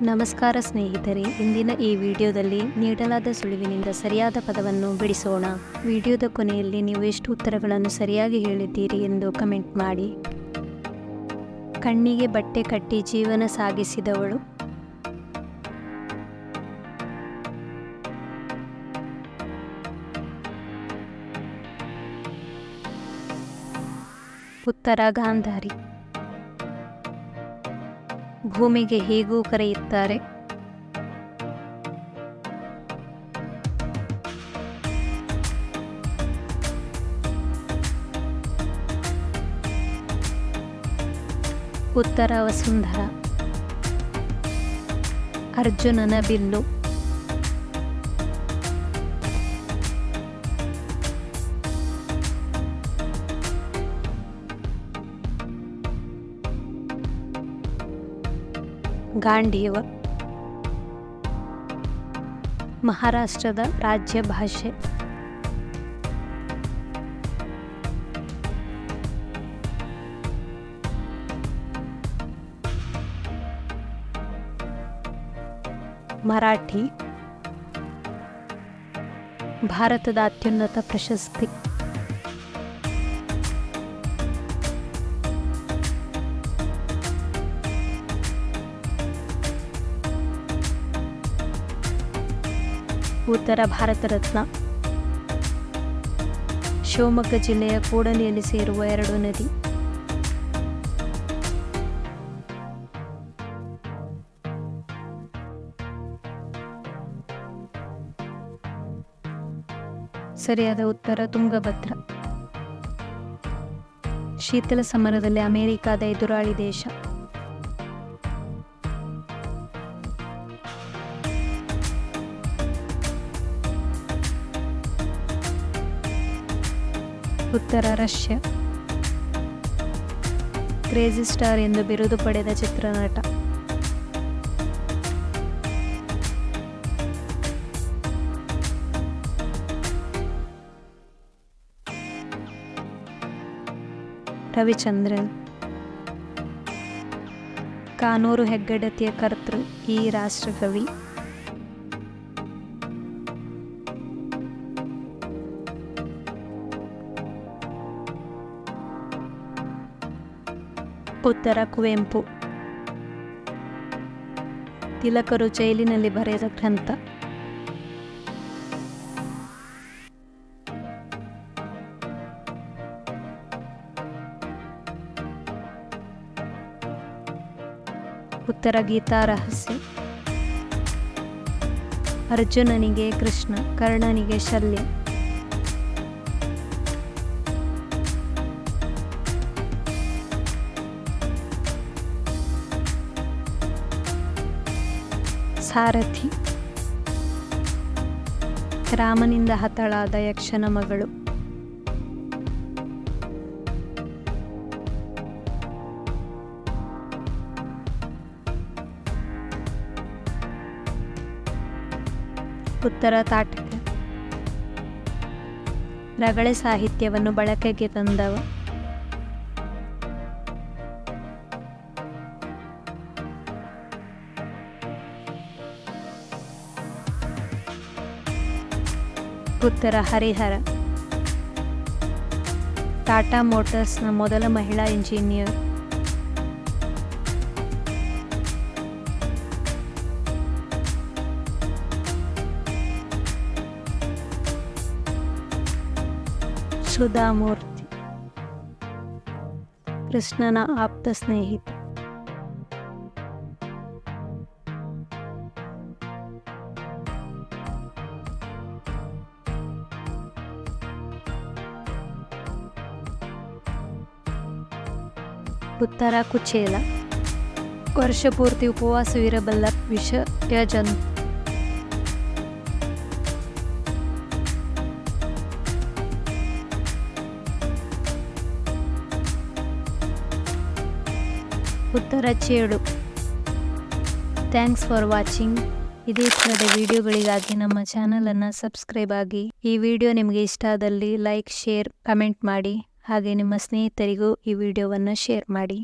ನಮಸ್ಕಾರ ಸ್ನೇಹಿತರೆ, ಇಂದಿನ ಈ ವಿಡಿಯೋದಲ್ಲಿ ನೀಡಲಾದ ಸುಳಿವಿನಿಂದ ಸರಿಯಾದ ಪದವನ್ನು ಬಿಡಿಸೋಣ. ವಿಡಿಯೋದ ಕೊನೆಯಲ್ಲಿ ನೀವು ಎಷ್ಟು ಉತ್ತರಗಳನ್ನು ಸರಿಯಾಗಿ ಹೇಳಿದ್ದೀರಿ ಎಂದು ಕಮೆಂಟ್ ಮಾಡಿ. ಕಣ್ಣಿಗೆ ಬಟ್ಟೆ ಕಟ್ಟಿ ಜೀವನ ಸಾಗಿಸಿದವಳು. ಉತ್ತರ ಗಾಂಧಾರಿ. ಭೂಮಿಗೆ ಹೀಗೂ ಕರೆಯುತ್ತಾರೆ. ಉತ್ತರ ವಸುಂಧರ. ಅರ್ಜುನನ ಬಿಲ್ಲು. ಗಾಂಡೀವ. ಮಹಾರಾಷ್ಟ್ರದ ರಾಜ್ಯ ಭಾಷೆ. ಮರಾಠಿ. ಭಾರತದ ಅತ್ಯುನ್ನತ ಪ್ರಶಸ್ತಿ. ಉತ್ತರ ಭಾರತ ರತ್ನ. ಶಿವಮೊಗ್ಗ ಜಿಲ್ಲೆಯ ಕೂಡಲಿಯಲ್ಲಿ ಸೇರುವ 2 ನದಿ. ಸರಿಯಾದ ಉತ್ತರ ತುಂಗಭದ್ರಾ. ಶೀತಲ ಸಮರದಲ್ಲಿ ಅಮೆರಿಕದ ಎದುರಾಳಿ ದೇಶ. ಉತ್ತರ ರಷ್ಯಾ. ಕ್ರೇಜಿ ಸ್ಟಾರ್ ಎಂದು ಬಿರುದು ಪಡೆದ ಚಿತ್ರನಟ. ರವಿಚಂದ್ರನ್. ಕಾನೂರು ಹೆಗ್ಗಡತಿಯ ಕರ್ತೃ ಈ ರಾಷ್ಟ್ರಕವಿ. ಉತ್ತರ ಕುವೆಂಪು. ತಿಲಕರು ಜೈಲಿನಲ್ಲಿ ಬರೆದ ಗ್ರಂಥ. ಉತ್ತರ ಗೀತಾ ರಹಸ್ಯ. ಅರ್ಜುನನಿಗೆ ಕೃಷ್ಣ, ಕರ್ಣನಿಗೆ ಶಲ್ಯ. ಸಾರಥಿ. ರಾಮನಿಂದ ಹತಳಾದ ಯಕ್ಷನ ಮಗಳು. ಉತ್ತರ ತಾಟಕ. ರಗಳೆ ಸಾಹಿತ್ಯವನ್ನು ಬಳಕೆಗೆ ತಂದವ. ಉತ್ತರ ಹರಿಹರ. ಟಾಟಾ ಮೋಟಾರ್ಸ್ನ ಮೊದಲ ಮಹಿಳಾ ಇಂಜಿನಿಯರ್. ಸುಧಾಮೂರ್ತಿ. ಕೃಷ್ಣನ ಆಪ್ತ ಸ್ನೇಹಿತ. ಉತ್ತರ ಕುಚೇಲ. ವರ್ಷಪೂರ್ತಿ ಉಪವಾಸವಿರಬಲ್ಲ ವಿಷಯ ಜಂತು. ಉತ್ತರ ಚೇಳು. Thanks for watching. ಇದೇ ಥರದ ವಿಡಿಯೋಗಳಿಗಾಗಿ ನಮ್ಮ ಚಾನಲನ್ನು ಸಬ್ಸ್ಕ್ರೈಬ್ ಆಗಿ. ಈ ವಿಡಿಯೋ ನಿಮಗೆ ಇಷ್ಟ ಆದಲ್ಲಿ ಲೈಕ್, ಶೇರ್, ಕಮೆಂಟ್ ಮಾಡಿ. ಹಾಗೆ ನಿಮ್ಮ ಸ್ನೇಹಿತರಿಗೂ ಈ ವಿಡಿಯೋವನ್ನು ಶೇರ್ ಮಾಡಿ.